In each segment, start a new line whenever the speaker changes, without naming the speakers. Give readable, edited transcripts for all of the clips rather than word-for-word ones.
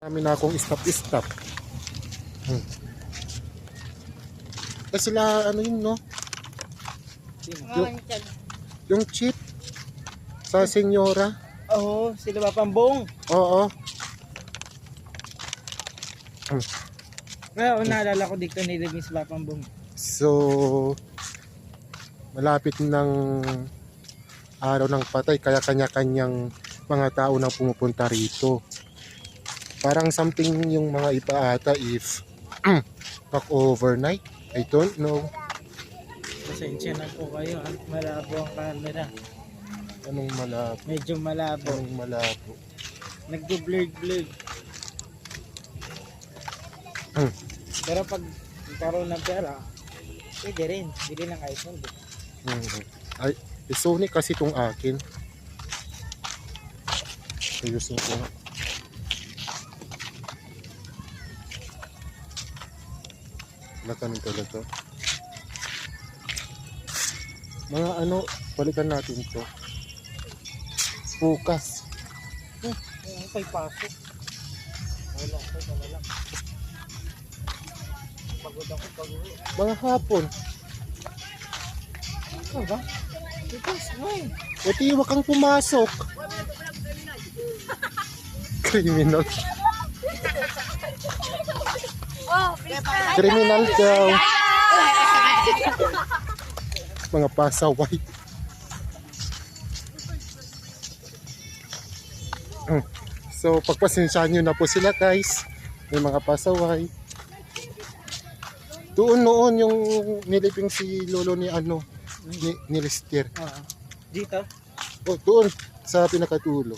Marami na akong stop. Kasi sila, ano yun, no? Yung chip sa senyora.
Oo, sila ba pambong?
Oo.
Ngayon, naalala ko dito ni Miss Bapambong.
So, malapit ng araw ng patay, kaya kanya-kanyang mga tao na pumupunta rito. Parang something yung mga iba ata if back overnight. I don't know.
Pasensya na po kayo. Malabo ang camera.
Anong malabo?
Medyo malabo.
Anong malabo?
Nagdo-blurred. Pero pag karoon ng pera, pwede rin. Bili ng iPhone.
Ay, Sony kasi itong akin. Ayusin ko. Lakanin talaga. Mga ano, balikan natin to. Bukas.
Pa'y pasok. Wala. Pagod ako.
Mga hapon.
Ano ba? Bukas, ngay.
Buti wag kang pumasok. Criminal. Criminal daw. Mga pasaway. So pagpasensyahan nyo na po sila guys. May mga pasaway. Doon noon yung niliping si lolo ni ano ni Lester.
Dito?
O doon sa pinakatulo.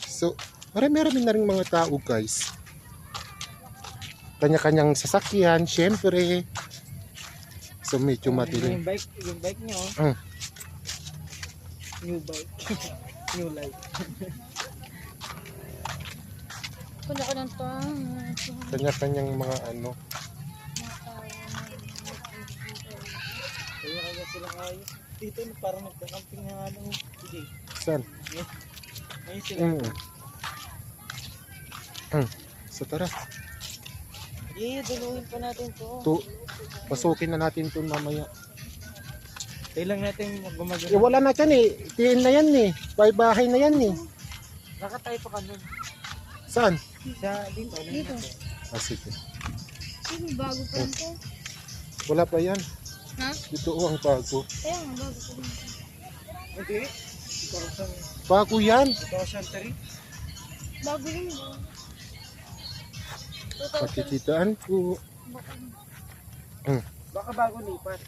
So marami na rin mga tao guys. Kanya-kanyang sasakyan, syempre. So medyo matiling.
Yung bike nyo. New bike. New life.
Kanya-kanyang mga ano.
Kaya silang ayos. Dito parang nagkakamping na ano. Sige.
Saan?
Ayun sila.
So tara.
Duluhin pa natin to.
Pasukin na natin to mamaya.
Kailang natin gumagana.
Wala na dyan eh. Tiin na yan eh. Bahay na yan eh.
Nakatay pa ka nun.
Saan?
Dito.
Sige.
Sino bago pa ito?
Wala pa yan.
Ha?
Ito ang bago.
Kaya nga bago pa rin.
Hindi.
Bago yan.
2003.
Bago rin ba? 2000.
Pakikitaan po.
Baka bago lipat.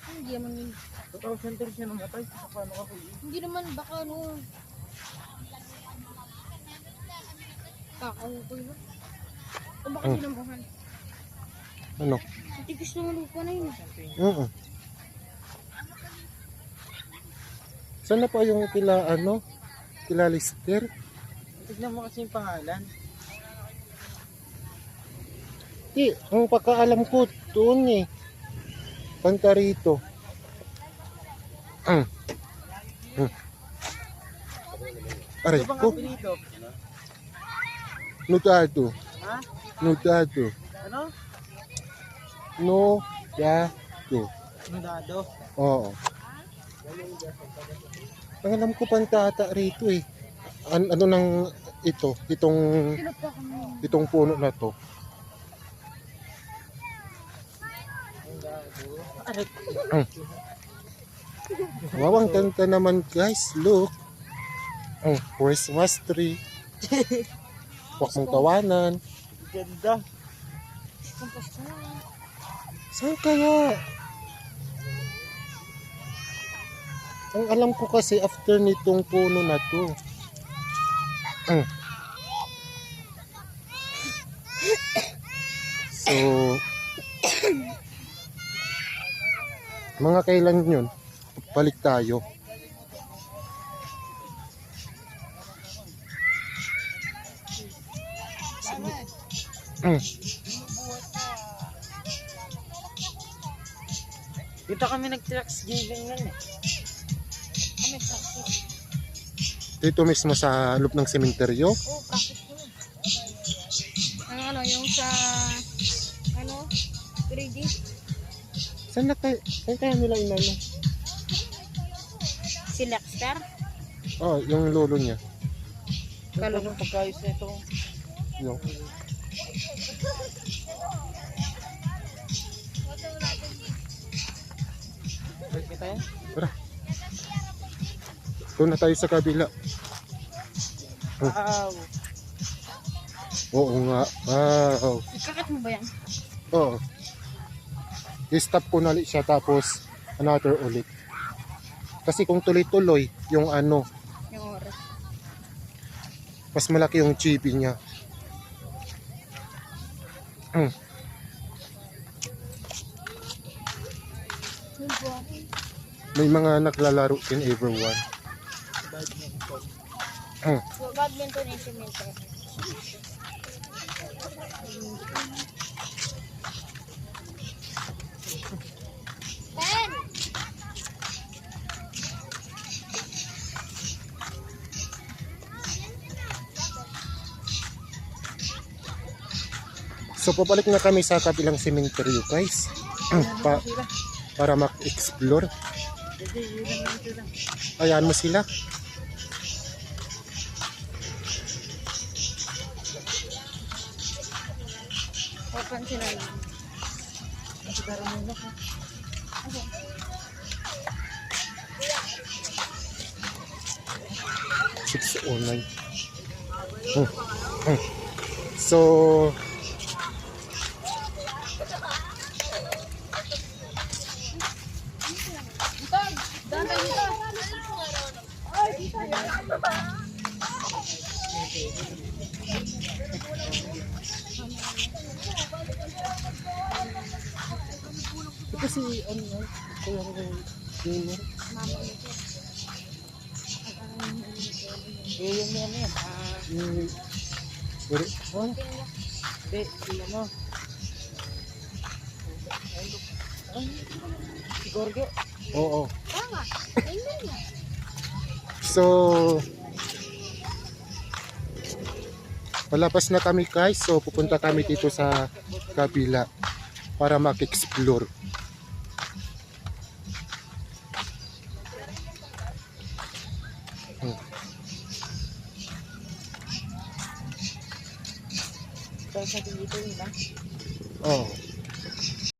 Hindi naman yun.
2003 siya namatay. Paano ka huli?
Hindi naman baka ano. Kakahukoy ba? O baka sinambuhan.
Ano?
Itigis naman lupa na yun.
Saan na pa yung kila Lester?
Tignan mo kasi yung pangalan.
Ang pagkaalam ko doon eh. Kanta rito. Aray
Ano bang
ko.
apelyido?
Nutado.
Ha?
Nutado.
Ano?
Nutado.
Nudado.
Oo. Ang alam ko pantata rito eh. Ano nang itong puno na to. Wow, ang ganda naman guys. Look. Christmas tree. Huwag mong tawanan.
Ganda.
Saan kaya? Ang alam ko kasi after nitong puno na to. So, mga kailan yun? Balik tayo.
Dito kami nag-trucks giving nun eh.
Kami practice.
Dito mismo sa loob ng sementeryo.
Oo, practice ko nun. Ang yung sa, 3D.
Saan kaya nila inano?
Si Lexter.
Oh, yung lolo niya.
Kalo ng pagkayos na ito.
Yung.
Balik tayo?
Tara. Doon na tayo sa kabila.
Wow.
Oo nga. Wow.
Ikakit mo ba yan?
Oo. I-stop ko na ulit siya tapos another ulit. Kasi kung tuloy-tuloy yung
Yung oras.
mas malaki yung chibi niya. May mga naglalaro in everyone.
So, badminton is cemetery. Ten!
So papalik na kami sa kabilang sementeryo guys. Para mak-explore.
Hindi, yun lang sila.
Ayan mo sila.
Open sila lang.
Kasi tara muna ka.
Okay.
Six o nine. So kasi kaya gamer.
Yung yan yan.
Oh,
Hindi, yung ano. Si Gorge.
oo.
Tama. Ayun na.
So palabas na kami guys. So pupunta kami dito sa kabila para mak-explore.
Tapos natin dito yun, ha?
Oh.